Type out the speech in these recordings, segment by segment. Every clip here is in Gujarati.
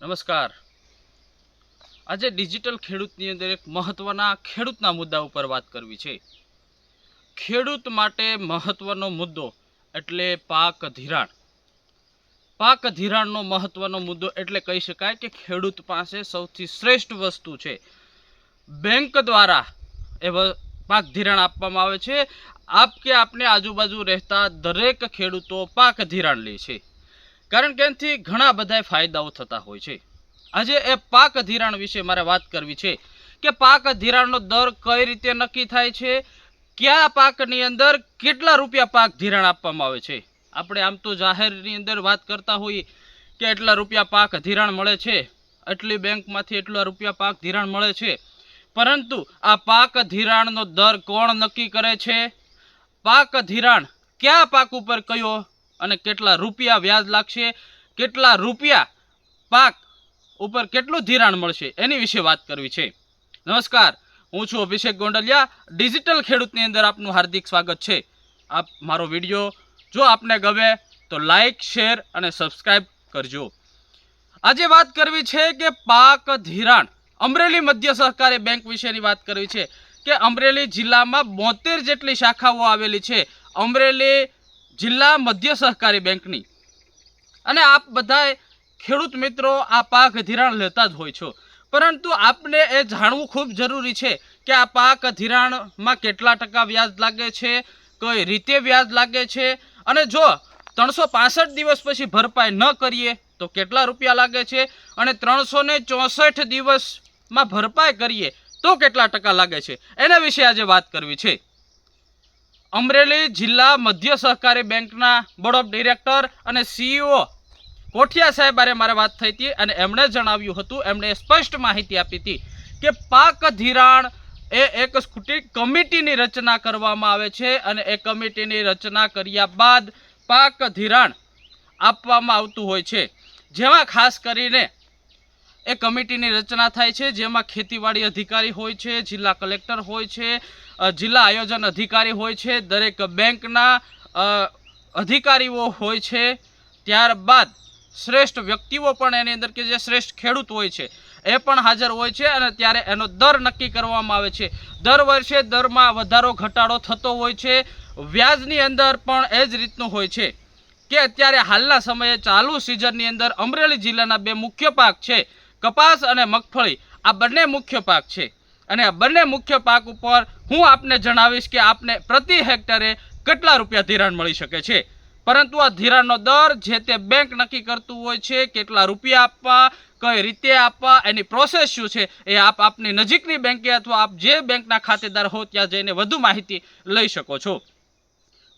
નમસ્કાર। આજે ડિજિટલ ખેડૂતની અંદર એક મહત્વના ખેડૂતના મુદ્દા ઉપર વાત કરવી છે। ખેડૂત માટે મહત્વનો મુદ્દો એટલે પાક ધિરાણ। પાક ધિરાણનો મહત્વનો મુદ્દો એટલે કહી શકાય કે ખેડૂત પાસે સૌથી શ્રેષ્ઠ વસ્તુ છે। બેંક દ્વારા પાક ધિરાણ આપવામાં આવે છે। આપને આજુબાજુ રહેતા દરેક ખેડૂતો પાક ધિરાણ લે છે, કારણ કે એનાથી ઘણા બધા ફાયદાઓ થતા હોય છે। આજે એ પાક ધિરાણ વિશે મારે વાત કરવી છે કે પાક ધિરાણનો દર કઈ રીતે નક્કી થાય છે, કયા પાકની અંદર કેટલા રૂપિયા પાક ધિરાણ આપવામાં આવે છે। આપણે આમ તો જાહેરની અંદર વાત કરતા હોઈએ કે એટલા રૂપિયા પાક ધિરાણ મળે છે, એટલી બેંકમાંથી એટલા રૂપિયા પાક ધિરાણ મળે છે, પરંતુ આ પાક ધિરાણનો દર કોણ નક્કી કરે છે? પાક ધિરાણ કયા પાક ઉપર કયો અને કેટલા રૂપિયા વ્યાજ લાગશે, કેટલા રૂપિયા પાક ઉપર કેટલું ધિરાણ મળશે, એની વિશે વાત કરવી છે। નમસ્કાર, હું છું અભિષેક ગોંડલિયા। ડિજિટલ ખેડૂતની અંદર આપનું હાર્દિક સ્વાગત છે। આપ મારો વિડીયો જો આપને ગમે તો લાઈક, શેર અને સબસ્ક્રાઈબ કરજો। આજે વાત કરવી છે કે પાક ધિરાણ અમરેલી મધ્ય સહકારી બેંક વિશેની વાત કરવી છે કે અમરેલી જિલ્લામાં 72 જેટલી શાખાઓ આવેલી છે અમરેલી જિલ્લા મધ્ય સહકારી બેંકની। અને આપ બધા ખેડૂત મિત્રો આ પાક ધિરાણ લેતા જ હોય છો, પરંતુ આપને એ જાણવું ખૂબ જરૂરી છે કે આ પાક ધિરાણમાં કેટલા ટકા વ્યાજ લાગે છે, કઈ રીતે વ્યાજ લાગે છે, અને જો 365 દિવસ પછી ભરપાઈ ન કરીએ તો કેટલા રૂપિયા લાગે છે, અને 364 દિવસમાં ભરપાઈ કરીએ તો કેટલા ટકા લાગે છે, એના વિશે આજે વાત કરવી છે। અમરેલી જિલ્લા મધ્ય સહકારી બેંકના બોર્ડ ઓફ ડિરેક્ટર અને સીઈઓ કોઠિયા સાહેબ મારે વાત થઈ હતી અને એમણે જણાવ્યું હતું, એમણે સ્પષ્ટ માહિતી આપી હતી કે પાક ધિરાણ એ એક કમિટીની રચના કરવામાં આવે છે અને એ કમિટીની રચના કર્યા બાદ પાક ધિરાણ આપવામાં આવતું હોય છે, જેમાં ખાસ કરીને એ કમિટીની રચના થાય છે, જેમાં ખેતીવાડી અધિકારી હોય છે, જિલ્લા કલેક્ટર હોય છે, જિલ્લા આયોજન અધિકારી હોય છે, દરેક બેંકના અધિકારીઓ હોય છે, ત્યારબાદ શ્રેષ્ઠ વ્યક્તિઓ પણ એની અંદર કે જે શ્રેષ્ઠ ખેડૂત હોય છે એ પણ હાજર હોય છે, અને ત્યારે એનો દર નક્કી કરવામાં આવે છે। દર વર્ષે દરમાં વધારો ઘટાડો થતો હોય છે। વ્યાજની અંદર પણ એ જ રીતનું હોય છે કે અત્યારે હાલના સમયે ચાલુ સિઝનની અંદર અમરેલી જિલ્લાના બે મુખ્ય પાક છે, કપાસ અને મગફળી। આ બંને મુખ્ય પાક છે અને આ બંને મુખ્ય પાક ઉપર હું આપને જણાવીશ કે આપને પ્રતિ હેક્ટરે કેટલા રૂપિયા ધિરાણ મળી શકે છે, પરંતુ આ ધિરાણનો દર જે તે બેંક નક્કી કરતું હોય છે। કેટલા રૂપિયા આપવા, કઈ રીતે આપવા, એની પ્રોસેસ શું છે એ આપની નજીકની બેંકે અથવા આપ જે બેંકના ખાતેદાર હો ત્યાં જઈને વધુ માહિતી લઈ શકો છો।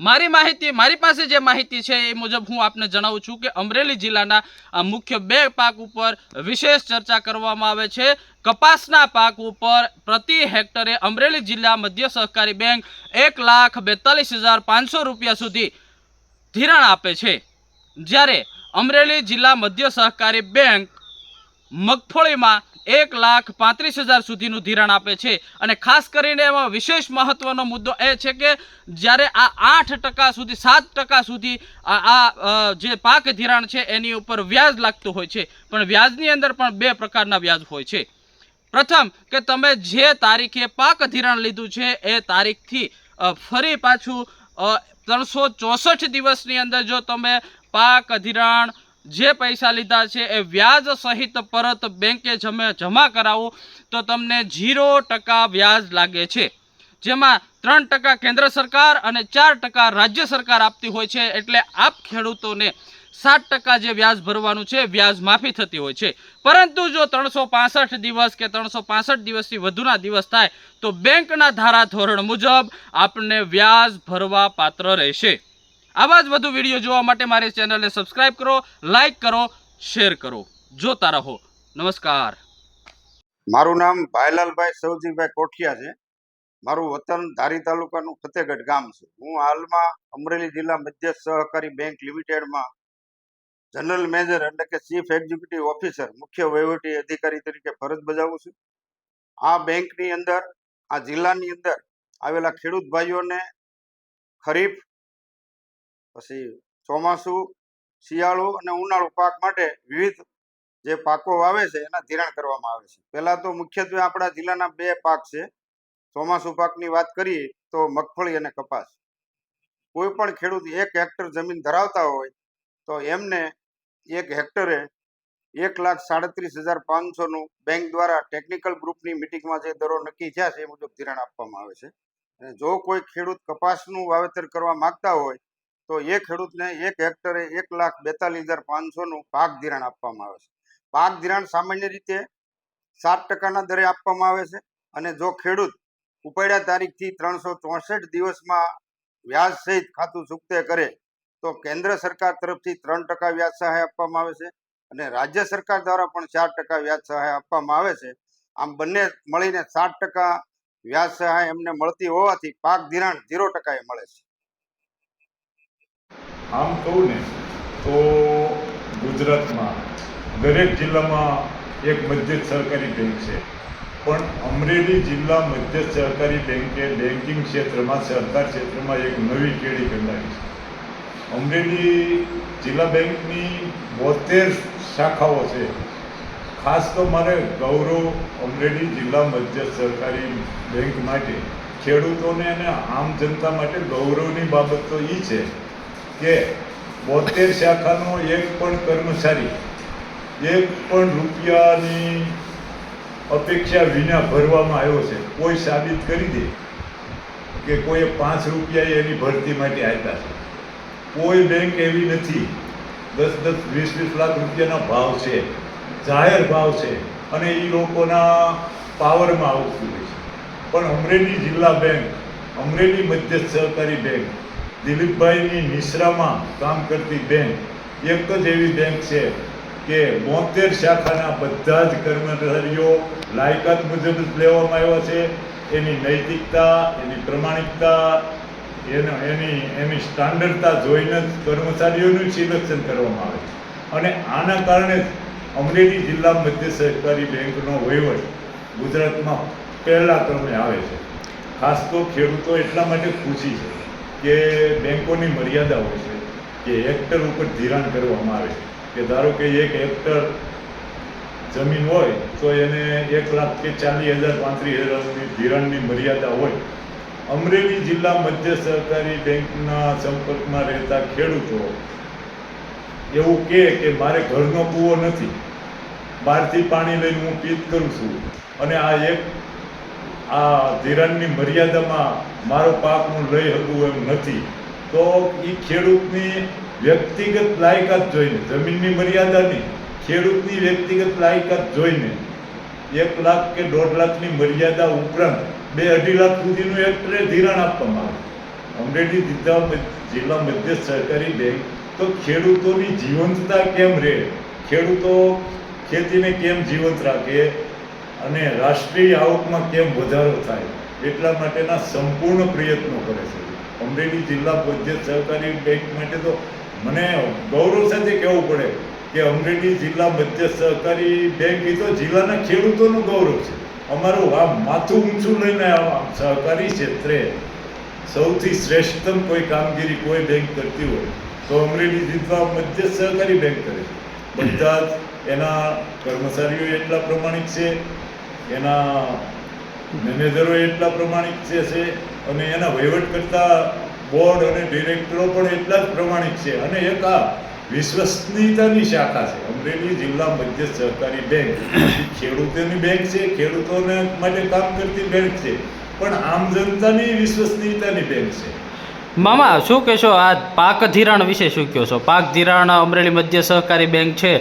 મારી પાસે જે માહિતી છે એ મુજબ હું આપને જણાવું છું કે અમરેલી જિલ્લાના મુખ્ય બે પાક ઉપર વિશેષ ચર્ચા કરવામાં આવે છે। કપાસના પાક ઉપર પ્રતિ હેક્ટરે અમરેલી જિલ્લા મધ્ય સહકારી બેંક 1,42,500 રૂપિયા સુધી ધિરાણ આપે છે, જ્યારે અમરેલી જિલ્લા મધ્ય સહકારી બેંક મગફળીમાં 1,35,000 સુધીનું ધિરાણ આપે છે। અને ખાસ કરીને એમાં વિશેષ મહત્વનો મુદ્દો એ છે કે જ્યારે આ 8% સુધી 7% સુધી જે પાક ધિરાણ છે એની ઉપર વ્યાજ લાગતું હોય છે, પણ વ્યાજની અંદર પણ બે પ્રકારના વ્યાજ હોય છે। પ્રથમ કે તમે જે તારીખે પાક ધિરાણ લીધું છે એ તારીખથી ફરી પાછું 364 દિવસની અંદર જો તમે પાક ધિરાણ જે પૈસા લીધા છે એ વ્યાજ સહિત પરત બેંકે જમા કરાવો તો તમને 0% વ્યાજ લાગે છે, જેમાં 3% કેન્દ્ર સરકાર અને 4% રાજ્ય સરકાર આપતી હોય છે। એટલે આપ ખેડૂતોને 7% જે વ્યાજ ભરવાનું છે વ્યાજ માફી થતી હોય છે, પરંતુ જો 365 દિવસ કે 365 દિવસથી વધુના દિવસ થાય તો બેંકના ધારાધોરણ મુજબ આપને વ્યાજ ભરવા પાત્ર રહેશે। આવા જ વધુ વિડીયો જોવા માટે મારી ચેનલને સબસ્ક્રાઇબ કરો, લાઈક કરો, શેર કરો। જોતા રહો। નમસ્કાર। મારું નામ ભાઈલાલભાઈ સવજીભાઈ કોઠિયા છે। મારું વતન ધારી તાલુકાનું ફતેહગઢ ગામ છે। હું હાલમાં અમરેલી જિલ્લા મધ્ય સહકારી બેંક લિમિટેડમાં જનરલ મેનેજર એટલે કે ચીફ એક્ઝિક્યુટિવ ઓફિસર મુખ્ય વહીવટી અધિકારી તરીકે ફરજ બજાવું છું। આ બેંકની અંદર આ જિલ્લાની અંદર આવેલા ખેડૂત ભાઈઓને ખરીફ, પછી ચોમાસું, શિયાળુ અને ઉનાળુ પાક માટે વિવિધ જે પાકો વાવે છે એના ધિરાણ કરવામાં આવે છે. પહેલા તો મુખ્યત્વે આપણા જિલ્લાના 2 પાક છે. ચોમાસુ પાકની વાત કરીએ તો મગફળી અને કપાસ. કોઈ પણ ખેડૂત 1 હેક્ટર જમીન ધરાવતા હોય તો એમને 1 હેક્ટરે 1,37,500 નું બેંક દ્વારા ટેકનિકલ ગ્રુપની મિટિંગમાં જે દરો નક્કી થયા છે એ મુજબ ધિરાણ આપવામાં આવે છે. અને જો કોઈ ખેડૂત કપાસનું વાવેતર કરવા માંગતા હોય તો એ ખેડૂતને 1 હેક્ટરે 1,42,500 નું પાક ધિરાણ આપવામાં આવે છે. પાક ધિરાણ સામાન્ય રીતે 7% દરે આપવામાં આવે છે. અને જો ખેડૂત ઉપાડ્યા તારીખથી 364 દિવસમાં વ્યાજ સહિત ખાતું ચૂકતે કરે તો કેન્દ્ર સરકાર તરફથી 3% વ્યાજ સહાય આપવામાં આવે છે અને રાજ્ય સરકાર દ્વારા પણ 4% વ્યાજ સહાય આપવામાં આવે છે. આમ બંને મળીને 7% વ્યાજ સહાય એમને મળતી હોવાથી પાક ધિરાણ 0% મળે છે. આમ કહું ને તો ગુજરાતમાં દરેક જિલ્લામાં એક મધ્યસ્થ સહકારી બેંક છે, પણ અમરેલી જિલ્લા મધ્યસ્થ સહકારી બેંકે બેન્કિંગ ક્ષેત્રમાં, સહકાર ક્ષેત્રમાં એક નવી કેળી કંડારી છે. અમરેલી જિલ્લા બેંકની 72 શાખાઓ છે. ખાસ તો મારે ગૌરવ અમરેલી જિલ્લા મધ્યસ્થ સહકારી બેંક માટે, ખેડૂતોને અને આમ જનતા માટે ગૌરવની બાબત તો એ છે કે 72 શાખાનો એક પણ કર્મચારી 1 પણ રૂપિયાની અપેક્ષા વિના ભરવામાં આવ્યો છે. કોઈ સાબિત કરી દે કે કોઈએ 5 રૂપિયા એની ભરતી માટે આપ્યા છે. કોઈ બેંક એવી નથી. 10-10, 20-20 લાખ રૂપિયાના ભાવ છે, જાહેર ભાવ છે અને એ લોકોના પાવરમાં આવતું હોય છે. પણ અમરેલી જિલ્લા બેંક, અમરેલી મધ્યસ્થ સહકારી બેંક, દિલીપભાઈની નિશ્રામાં કામ કરતી બેંક એક જ એવી બેંક છે કે 72 શાખાના બધા જ કર્મચારીઓ લાયકાત મુજબ જ લેવામાં આવ્યા છે. એની નૈતિકતા, એની પ્રમાણિકતા, એની સ્ટાન્ડર્ડતા જોઈને જ કર્મચારીઓનું સિલેક્શન કરવામાં આવે છે. અને આના કારણે જ અમરેલી જિલ્લા મધ્ય સહકારી બેંકનો વહીવટ ગુજરાતમાં પહેલા ક્રમે આવે છે. ખાસ તો ખેડૂતો એટલા માટે ખુશી છે કે બેંકોની મર્યાદા હોય છે કે હેક્ટર ઉપર ધિરાણ કરવામાં આવે છે. કે ધારો કે 1 હેક્ટર જમીન હોય તો એને 1,40,000 કે 35,000 ધિરાણની મર્યાદા હોય. અમરેલી જિલ્લા મધ્ય સહકારી બેંકના સંપર્કમાં રહેતા ખેડૂતો એવું કહે કે મારે ઘરનો કૂવો નથી, બહારથી પાણી લઈને હું પીત કરું છું અને આ ધિરાણની મર્યાદામાં મારો પાક હું લઈ શકું એમ નથી, તો એ ખેડૂતની વ્યક્તિગત લાયકાત જોઈને, જમીનની મર્યાદા નહીં, ખેડૂતની વ્યક્તિગત લાયકાત જોઈને 1 લાખ કે 1.5 લાખની મર્યાદા ઉપરાંત 2-2.5 લાખ સુધીનું હેક્ટરે ધિરાણ આપવામાં આવે. અમરેલી જિલ્લા મધ્યસ્થ સહકારી બેંક તો ખેડૂતોની જીવંતતા કેમ રહે, ખેડૂતો ખેતીને કેમ જીવંત રાખે અને રાષ્ટ્રીય આવકમાં કેમ વધારો થાય એટલા માટેના સંપૂર્ણ પ્રયત્નો કરે છે. અમરેલી જિલ્લા મધ્યસ્થ સહકારી બેંક માટે તો મને ગૌરવ સાથે કહેવું પડે કે અમરેલી જિલ્લા મધ્યસ્થ સહકારી બેંક એ તો જિલ્લાના ખેડૂતોનું ગૌરવ છે. અમારું આ માથું ઊંચું લઈને સહકારી ક્ષેત્રે સૌથી શ્રેષ્ઠતમ કોઈ કામગીરી કોઈ બેંક કરતી હોય તો અમરેલી જિલ્લા મધ્યસ્થ સહકારી બેંક કરે છે. બધા જ એના કર્મચારીઓ એટલા પ્રમાણિક છે, એના મેનેજરો એટલા પ્રમાણિક છે અને એના વહીવટ કરતા બોર્ડ અને ડિરેક્ટરો પણ એટલા જ પ્રમાણિક છે. અને એક આ વિશ્વસનીયતાની શાખા છે. અમરેલી જિલ્લા મધ્યસ્થ સહકારી બેંક ખેડૂતોની બેંક છે, ખેડૂતોને માટે કામ કરતી બેંક છે, પણ આમ જનતાની વિશ્વસનીયતાની બેંક છે. મામા શું કહેશો આ પાક ધિરાણ વિશે શું કહો છો? પાક ધિરાણ અમરેલી મધ્ય સહકારી બેંક છે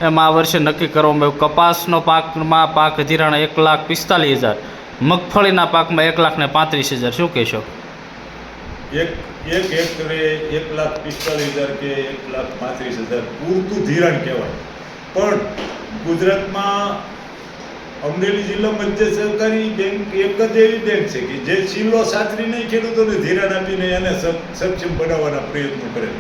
એમાં આ વર્ષે નક્કી કરવામાં આવ્યું. કપાસનો પાકમાં પાક ધિરાણ 1,45,000, મગફળીના પાકમાં 1,35,000. શું કહેશો? એક હેક્ટરે 1,45,000 કે 1,35,000 પૂરતું ધિરાણ કહેવાય. પણ ગુજરાતમાં અમરેલી જિલ્લા મધ્ય સહકારી બેંક એક જ એવી બેંક છે કે જે છિલ્લો સાચરીને ખેડૂતોને ધિરાણ આપીને એને સક્ષમ બનાવવાના પ્રયત્નો કરે.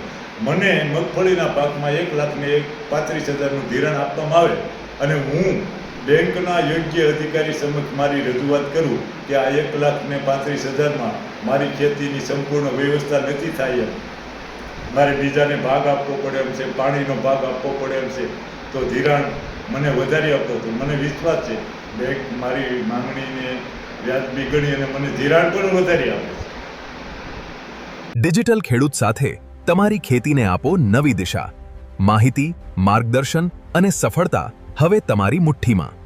મને મગફળીના પાકમાં 1,35,000નું ધિરાણ આપવામાં આવે અને હું બેંકના યોગ્ય અધિકારી સમક્ષ મારી રજૂઆત કરું કે આ 1,35,000માં મારી ખેતીની સંપૂર્ણ વ્યવસ્થા નથી થાય એમ, મારે બીજાને ભાગ આપવો પડે એમ છે, પાણીનો ભાગ આપવો પડે એમ છે, તો ધિરાણ મને વધારી આપતો હતો. મને વિશ્વાસ છે બેંક મારી માંગણીને વ્યાજબી ગણી અને મને ધિરાણ પણ વધારી આપે છે. ડિજિટલ ખેડૂત સાથે તમારી ખેતીને આપો નવી દિશા. માહિતી, માર્ગદર્શન અને સફળતા હવે તમારી મુઠ્ઠીમાં.